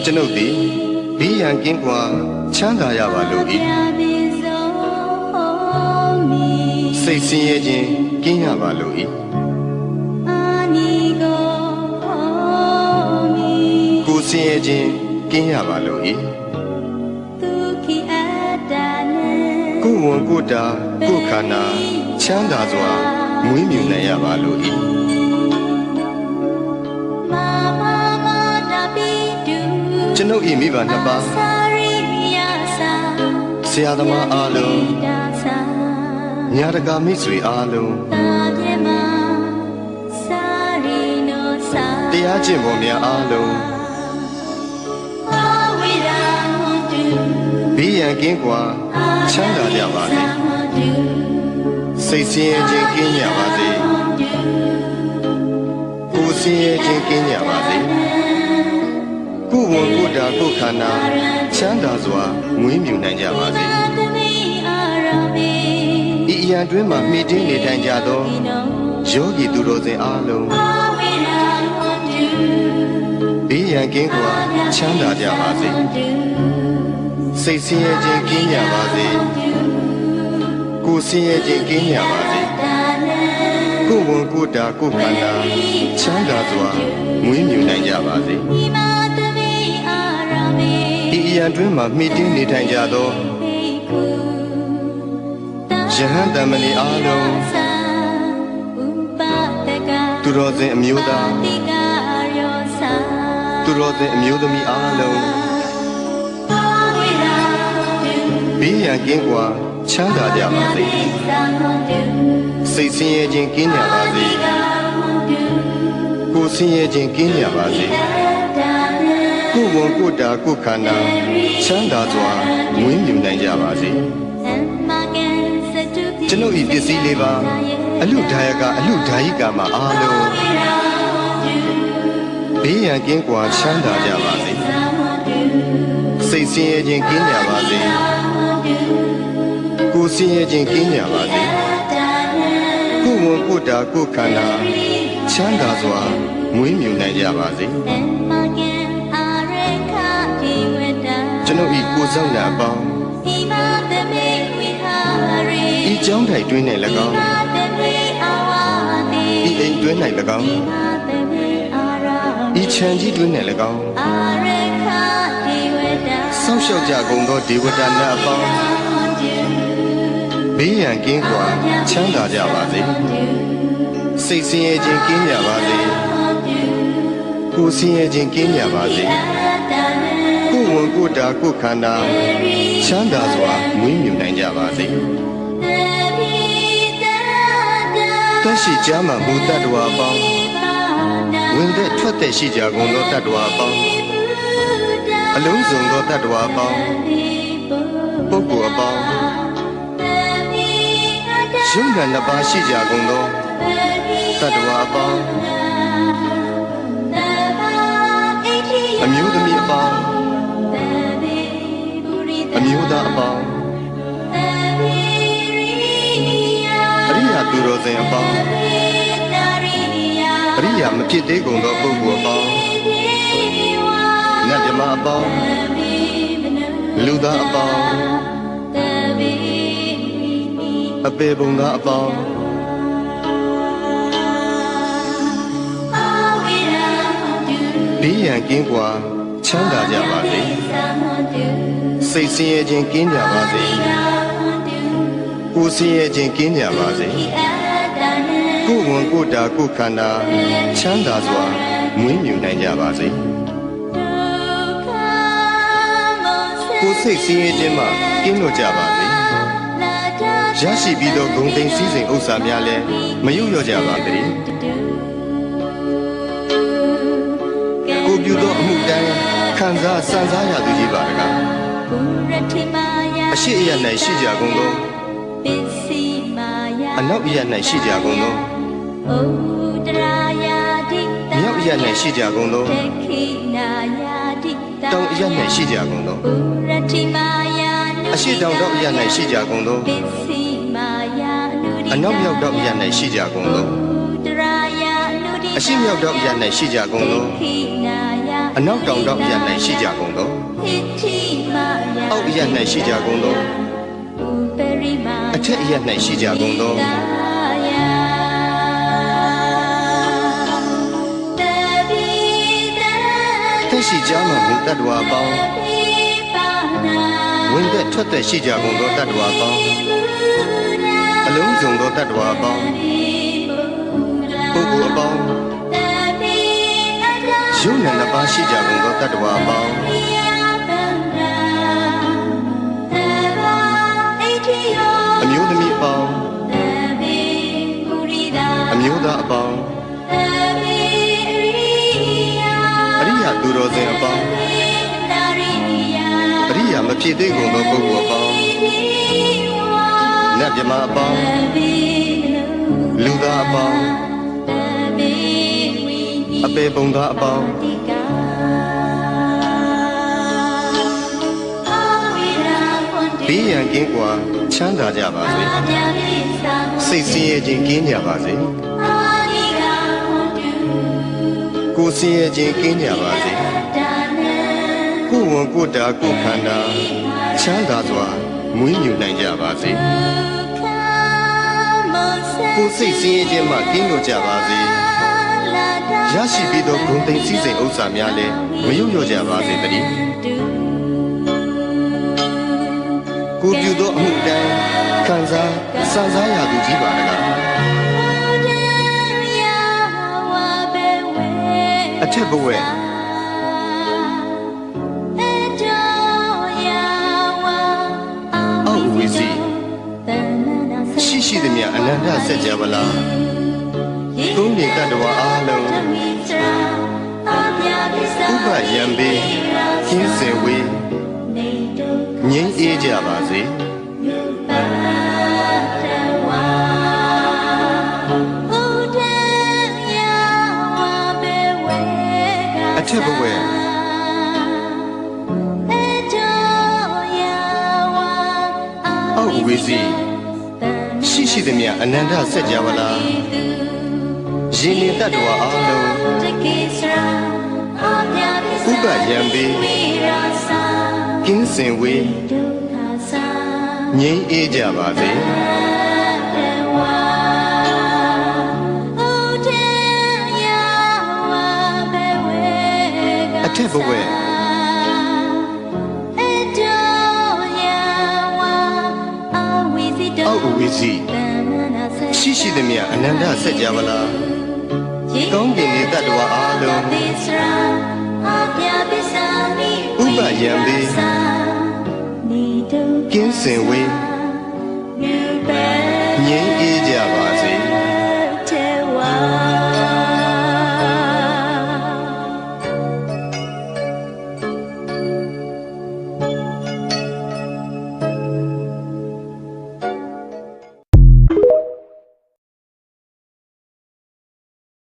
ကျွန်ုပ်သည်ဘေးရန်ကင်းကွာချမ်းသာရပါလို့၏စိတ်ဆင်းရဲခြင်းကင်းရပါလို့၏ကိုယ်ဆင်းရဲခြင်းကင်းရပါလို့၏ကိုယ်ဝန်ကိုယ်တာကိုယ်ခန္ဓာချမ်းသာစွာမွေးမြူနိုင်ရပါလို့၏ကျွန်ုပ်၏မိဘနှစ်ပါးဆရာသမားအားလုံးညာတကာမိတ်ဆွေအားလုံးတရားကျင့်ပုံများအားလုံးဘေးရန်ကင်းကွာချမ်းသာကြပါစေစိတ်ဆင်းရဲခြင်းကင်းကြပါစေကိုယ်ဆင်းရဲခြင်းကင်းကြပါစေကိုယ်ဝန်ကိုယ်တာကိုယ်ခန္ဓာချမ်းသာစွာမွေးမြူနိုင်ကြပါစေဤအရာတွင်မှမိတင်းနေထိုင်ကြသောယောဂီသူတော်စင်အားလုံးဘေးရန်ကင်းကွာချမ်းသာကြပါစေစိတ်ဆင်းရဲခြင်းကင်းကြပါစေကိုယ်ဆင်းရဲခြင်းကင်းကြပါစေကိုယ်ဝန်ကိုယ်တာကိုယ်ခန္ဓာချမ်းသာစွာမွေးမြူနိုင်ကြပါစေဤအရာတွင်မှမိတင်းနေထိုင်ကြသောယဟန်တမဏီအားလုံးသူတော်စင်အမျိုးသားသူတော်စင်အမျိုးသမီးအားလုံးဘေးရန်ကင်းကွာချမ်းသာကြပါစေစိတ်ဆင်းရဲခြင်းကင်းကြပါစေကိုယ်ဆင်းရဲခြင်းကင်းကြပါစေကိုယ်ဝန်ကိုယ်တာကိုယ်ခန္ဓာချမ်းသာစွာမွေးမြူနိုင်ကြပါစေကျွန်ုပ်ဤပစ္စည်းလေးပါအလူဒါယကအလူဒါယိကာမှာအားလုံးဘေးရန်ကင်းကွာချမ်းသာကြပါစေစိတ်ဆင်းရဲခြင်းကင်းကြပါစေကိုယ်ဆင်းရဲခြင်းကင်းကြပါစေကိုယ်ဝန်ကိုယ်တာကိုယ်ခန္ဓာချမ်းသာစွာမွေးမြူနိုင်ကြပါစေကျွန်ုပ်ဤကိုယ်ဆောင်ရာအပေါင်းဤကျောင်းထိုင်တွင်၌၎င်းဤအိမ်တွင်၌၎င်းဤခြံကြီးတွင်၌၎င်းဆောက်ရှောက်ကြကုန်သောဒေဝတာများအပေါင်းဘေးရန်ကင်းကွာချမ်းသာကြပါစေစိတ်ဆင်းရဲခြင်းကင်းကြပါစေကိုယ်ဆင်းရဲခြင်းကင်းကြပါစေကိုယ်ဝန်ကိုယ်တာကိုယ်ခန္ဓာချမ်းသာစွာမွေးမြူနိုင်ကြပါစေတရှိကြမှာမူတ္တဝါအပေါင်းဝင်တဲ့ထွက်တဲ့ရှိကြကုန်သောတတ္တဝါအပေါင်းအလုံးစုံသောတတ္တဝါအပေါင်းပုဂ္ဂိုလ်အပေါင်းယုံနာနှစ်ပါးရှိကြကုန်သောတတ္တဝါအပေါင်းအမျိုးသမီးအပေါင်းအမျိုးသားအပေါင်းအရိယာသူတော်စင်အပေါင်းအရိယာမဖြစ်သေးကုန်သောပုဂ္ဂိုလ်အပေါင်းနတ်မြမအပေါင်းလူသားအပေါင်းအပေပုံသားအပေါင်းဘေးရန်ကင်းကွာချမ်းသာကြပါစေစိတ်ဆင်းရဲခြင်းကင်းကြပါစေကိုယ်ဆင်းရဲခြင်းကင်းကြပါစေကိုယ်ဝန်ကိုယ်တာကိုယ်ခန္ဓာချမ်းသာစွာမွေးမြူနိုင်ကြပါစေကိုယ်စိတ်ဆင်းရဲခြင်းမှကင်းလွတ်ကြပါစေရရှိပြီးသောဂုဏ်သိမ်းစည်းစိမ်ဥစ္စာများလည်းမယုတ်လျော့ကြပါစေကိုပြုသောအမှုတိုင်းခံစားစံစားရသူကြီးပါတကားအရှိအယ၌ရှိကြကုန်သောအနောက်အယ၌ရှိကြကုန်သောမြောက်အယ၌ရှိကြကုန်သောတောင်အယ၌ရှိကြကုန်သောအရှိတောင်တောင်အယ၌ရှိကြကုန်သောအနောက်မြောက်တောင်အယ၌ရှိကြကုန်သောအရှိမြောက်တောင်အယ၌ရှိကြကုန်သော အနောက်တောင်တောင်ရ၌ရှိကြကုန်သောအောက်ရ၌ရှိကြကုန်သောအထက်ရ၌ရှိကြကုန်သောသက်ရှိကြမှမူတတ္တဝါပေါင်းဝင်သက်ထွက်သက်ရှိကြကုန်သောတတ္တဝါပေါင်းအလုံးစုံသောတတ္တဝါပေါင်းပုဂ္ဂိုလ်အပေါင်းယုံနာနှစ်ပါးရှိကြကုန်သောတတ္တဝါပေါင်းအမျိုးသမီးအပေါင်းအမျိုးသားအပေါင်းအရိယာသူတော်စင်အပေါင်းအရိယာမဖြစ်သေးကုန်သောပုဂ္ဂိုလ်အပေါင်းနတ်မြမအပေါင်းလူသားအပေါင်းအပေပုံသားအပေါင်းဘေးရန်ကင်းကွာချမ်းသာကြပါစေစိတ်ဆင်းရဲခြင်းကင်းကြပါစေကိုယ်ဆင်းရဲခြင်းကင်းကြပါစေကိုယ်ဝန်ကိုယ်တာကိုယ်ခန္ဓာချမ်းသာစွာမွေးမြူနိုင်ကြပါစေကိုယ်စိတ်ဆင်းရဲခြင်းမှကင်းလို့ကြပါစေရရှိပြီးသောဂုဏ်သိမ်းစည်းစိမ်ဥစ္စာများလည်းမယုံညွတ်ကြပါစေတည်းကိုပြုသောအမှုတိုင်းခံစားစံစားရသူကြီးပါတကားအထက်ဘဝအောက်ဝီစီရှိသည်များအနန္တစัจ java လာသုံးနေတတ္တဝါအားလုံးဥပယံပေကင်းစင်ဝေးငြိမ်းအေးကြပါစေအထက်ဘဝအောက်ဝီစီရှိသည်များအနန္တစัจ java လာရေနေတတ္တဝါအားလုံးဥပယံပေကင်းစင်ဝေးငြိမ်းအေးကြပါစေအထက်ဘဝအောက်ဝီစီရှိသည်များအနန္တစัจ java လာကောင်းကင်နေတတ္တဝါအားလုံးဥပယံပေကင်းစင်ဝေး